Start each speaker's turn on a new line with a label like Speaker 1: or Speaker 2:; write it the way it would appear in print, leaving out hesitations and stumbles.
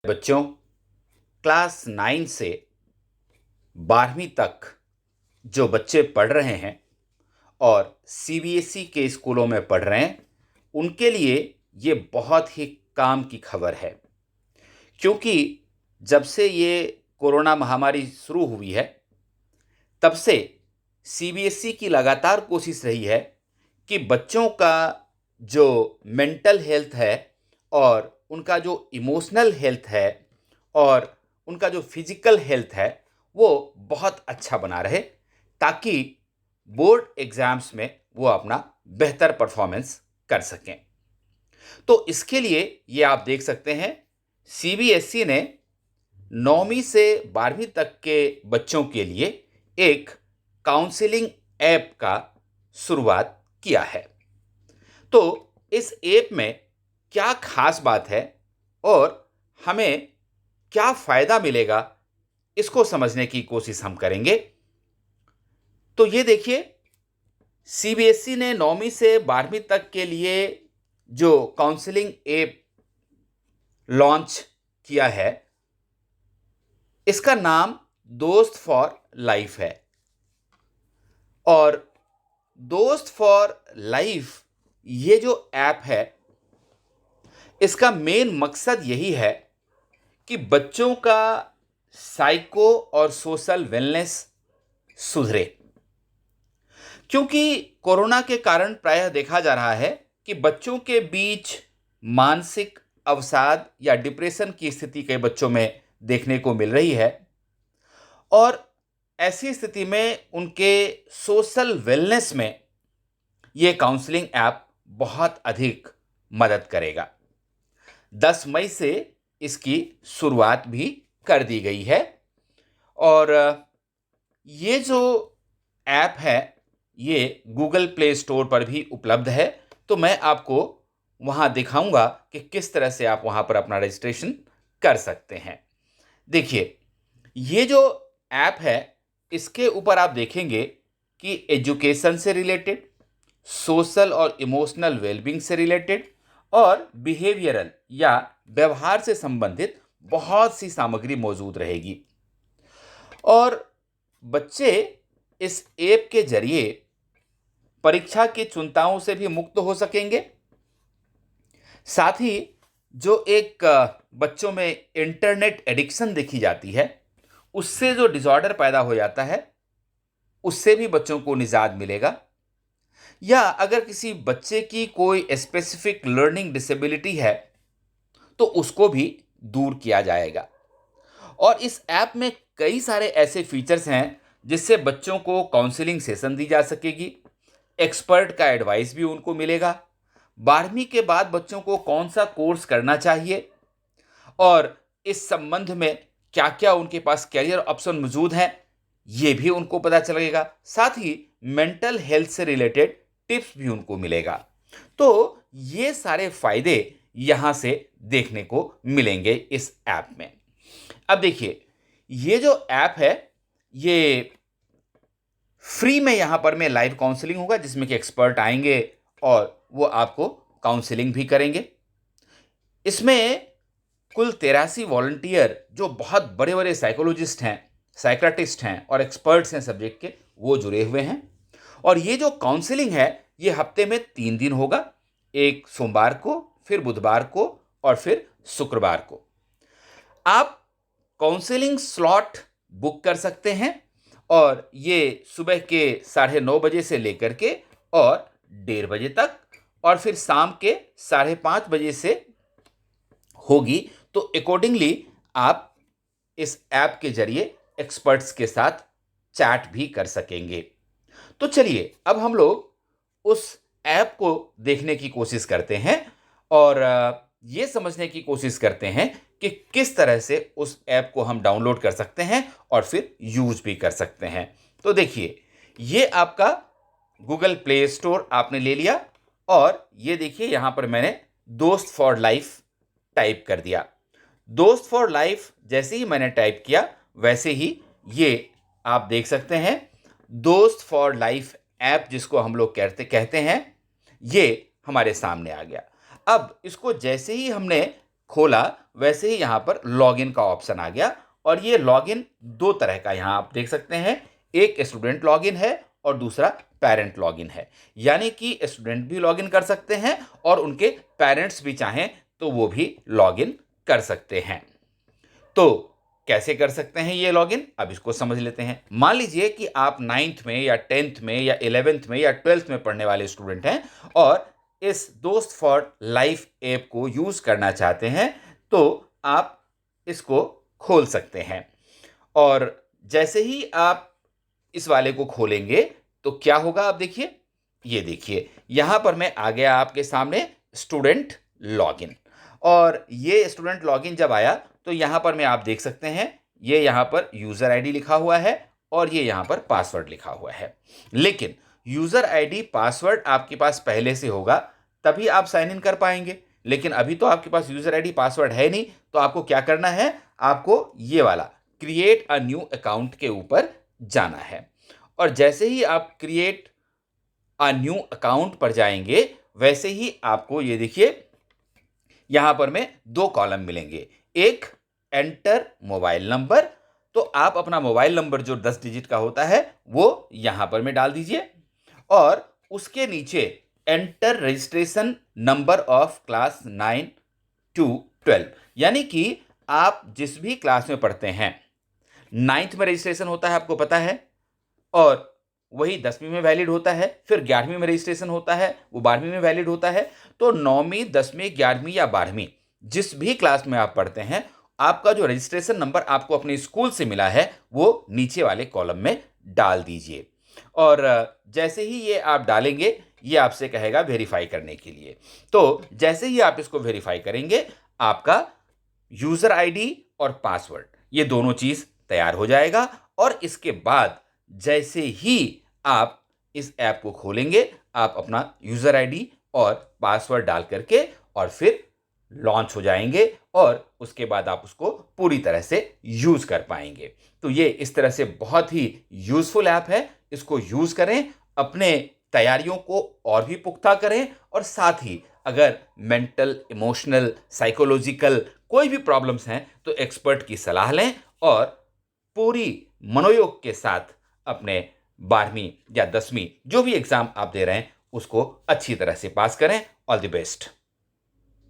Speaker 1: बच्चों, क्लास 9 से 12वीं तक जो बच्चे पढ़ रहे हैं और सीबीएसई के स्कूलों में पढ़ रहे हैं, उनके लिए ये बहुत ही काम की खबर है। क्योंकि जब से ये कोरोना महामारी शुरू हुई है, तब से सीबीएसई की लगातार कोशिश रही है कि बच्चों का जो मेंटल हेल्थ है और उनका जो इमोशनल हेल्थ है और उनका जो फिजिकल हेल्थ है, वो बहुत अच्छा बना रहे, ताकि बोर्ड एग्जाम्स में वो अपना बेहतर परफॉर्मेंस कर सकें। तो इसके लिए ये आप देख सकते हैं, सीबीएसई ने 9वीं से 12वीं तक के बच्चों के लिए एक काउंसलिंग ऐप का शुरुआत किया है। तो इस ऐप में क्या खास बात है और हमें क्या फ़ायदा मिलेगा, इसको समझने की कोशिश हम करेंगे। तो ये देखिए, सीबीएसई ने 9वीं से 12वीं तक के लिए जो काउंसलिंग ऐप लॉन्च किया है, इसका नाम दोस्त फॉर लाइफ है। और दोस्त फॉर लाइफ ये जो ऐप है, इसका मेन मकसद यही है कि बच्चों का साइको और सोशल वेलनेस सुधरे। क्योंकि कोरोना के कारण प्रायः देखा जा रहा है कि बच्चों के बीच मानसिक अवसाद या डिप्रेशन की स्थिति कई बच्चों में देखने को मिल रही है, और ऐसी स्थिति में उनके सोशल वेलनेस में ये काउंसलिंग ऐप बहुत अधिक मदद करेगा। 10 मई से इसकी शुरुआत भी कर दी गई है और ये जो ऐप है, ये गूगल प्ले स्टोर पर भी उपलब्ध है। तो मैं आपको वहाँ दिखाऊंगा कि किस तरह से आप वहाँ पर अपना रजिस्ट्रेशन कर सकते हैं। देखिए, ये जो ऐप है, इसके ऊपर आप देखेंगे कि एजुकेशन से रिलेटेड, सोशल और इमोशनल वेलबींग से रिलेटेड और बिहेवियरल या व्यवहार से संबंधित बहुत सी सामग्री मौजूद रहेगी। और बच्चे इस ऐप के जरिए परीक्षा की चिंताओं से भी मुक्त हो सकेंगे। साथ ही जो एक बच्चों में इंटरनेट एडिक्शन देखी जाती है, उससे जो डिसऑर्डर पैदा हो जाता है, उससे भी बच्चों को निजात मिलेगा। या अगर किसी बच्चे की कोई स्पेसिफिक लर्निंग डिसेबिलिटी है, तो उसको भी दूर किया जाएगा। और इस ऐप में कई सारे ऐसे फीचर्स हैं जिससे बच्चों को काउंसलिंग सेशन दी जा सकेगी, एक्सपर्ट का एडवाइस भी उनको मिलेगा, 12वीं के बाद बच्चों को कौन सा कोर्स करना चाहिए और इस संबंध में क्या क्या उनके पास कैरियर ऑप्शन मौजूद हैं, ये भी उनको पता चलेगा। साथ ही मेंटल हेल्थ से रिलेटेड टिप्स भी उनको मिलेगा। तो ये सारे फायदे यहाँ से देखने को मिलेंगे इस ऐप में। अब देखिए, ये जो ऐप है, ये फ्री में यहाँ पर में लाइव काउंसलिंग होगा, जिसमें कि एक्सपर्ट आएंगे और वो आपको काउंसलिंग भी करेंगे। इसमें कुल 83 वॉलंटियर जो बहुत बड़े बड़े साइकोलॉजिस्ट हैं, साइकाट्रिस्ट हैं और एक्सपर्ट्स हैं सब्जेक्ट के, वो जुड़े हुए हैं। और ये जो काउंसलिंग है, ये हफ्ते में 3 दिन होगा, एक सोमवार को, फिर बुधवार को और फिर शुक्रवार को। आप काउंसलिंग स्लॉट बुक कर सकते हैं और ये सुबह के 9:30 बजे से लेकर के और 1:30 बजे तक, और फिर शाम के 5:30 बजे से होगी। तो अकॉर्डिंगली आप इस ऐप के जरिए एक्सपर्ट्स के साथ चैट भी कर सकेंगे। तो चलिए, अब हम लोग उस ऐप को देखने की कोशिश करते हैं और ये समझने की कोशिश करते हैं कि किस तरह से उस ऐप को हम डाउनलोड कर सकते हैं और फिर यूज भी कर सकते हैं। तो देखिए, ये आपका गूगल प्ले स्टोर आपने ले लिया और ये देखिए, यहाँ पर मैंने दोस्त फॉर लाइफ टाइप कर दिया। दोस्त फॉर लाइफ जैसे ही मैंने टाइप किया, वैसे ही ये आप देख सकते हैं, दोस्त फॉर लाइफ ऐप जिसको हम लोग कहते हैं, ये हमारे सामने आ गया। अब इसको जैसे ही हमने खोला वैसे ही यहाँ पर लॉगिन का ऑप्शन आ गया और ये लॉगिन दो तरह का यहाँ आप देख सकते हैं, एक स्टूडेंट लॉगिन है और दूसरा पेरेंट लॉगिन है। यानी कि स्टूडेंट भी लॉगिन कर सकते हैं और उनके पेरेंट्स भी चाहें तो वो भी लॉगिन कर सकते हैं। तो कैसे कर सकते हैं ये लॉगिन, अब इसको समझ लेते हैं। मान लीजिए कि आप 9th में या 10th में या 11th में या 12th में पढ़ने वाले स्टूडेंट हैं और इस दोस्त फॉर लाइफ ऐप को यूज करना चाहते हैं, तो आप इसको खोल सकते हैं। और जैसे ही आप इस वाले को खोलेंगे तो क्या होगा, आप देखिए, ये देखिए यहां पर मैं आ गया आपके सामने स्टूडेंट लॉगिन। और ये स्टूडेंट लॉगिन जब आया तो यहां पर मैं आप देख सकते हैं, ये यहां पर यूजर आईडी लिखा हुआ है और ये यहां पर पासवर्ड लिखा हुआ है। लेकिन यूजर आईडी पासवर्ड आपके पास पहले से होगा तभी आप साइन इन कर पाएंगे। लेकिन अभी तो आपके पास यूजर आईडी पासवर्ड है नहीं, तो आपको क्या करना है, आपको ये वाला क्रिएट अ न्यू अकाउंट के ऊपर जाना है। और जैसे ही आप क्रिएट अ न्यू अकाउंट पर जाएंगे वैसे ही आपको ये देखिए यहां पर में दो कॉलम मिलेंगे, एक एंटर मोबाइल नंबर, तो आप अपना मोबाइल नंबर जो 10 डिजिट का होता है वो यहां पर में डाल दीजिए और उसके नीचे enter registration number of class 9 to 12, यानी कि आप जिस भी क्लास में पढ़ते हैं, 9th में रजिस्ट्रेशन होता है आपको पता है, और वही 10वीं में वैलिड होता है, फिर 11वीं में रजिस्ट्रेशन होता है, वो 12वीं में वैलिड होता है। तो 9वीं 10वीं 11वीं या 12वीं जिस भी क्लास में आप पढ़ते हैं, आपका जो रजिस्ट्रेशन नंबर आपको अपने स्कूल से मिला है वो नीचे वाले कॉलम में डाल दीजिए। और जैसे ही ये आप डालेंगे ये आपसे कहेगा वेरीफाई करने के लिए। तो जैसे ही आप इसको वेरीफाई करेंगे आपका यूजर आईडी और पासवर्ड ये दोनों चीज तैयार हो जाएगा। और इसके बाद जैसे ही आप इस ऐप को खोलेंगे, आप अपना यूजर आईडी और पासवर्ड डाल करके और फिर लॉन्च हो जाएंगे और उसके बाद आप उसको पूरी तरह से यूज कर पाएंगे। तो ये इस तरह से बहुत ही यूजफुल ऐप है, इसको यूज करें, अपने तैयारियों को और भी पुख्ता करें और साथ ही अगर मेंटल, इमोशनल, साइकोलॉजिकल कोई भी प्रॉब्लम्स हैं तो एक्सपर्ट की सलाह लें और पूरी मनोयोग के साथ अपने 12वीं या 10वीं जो भी एग्जाम आप दे रहे हैं उसको अच्छी तरह से पास करें। All the best.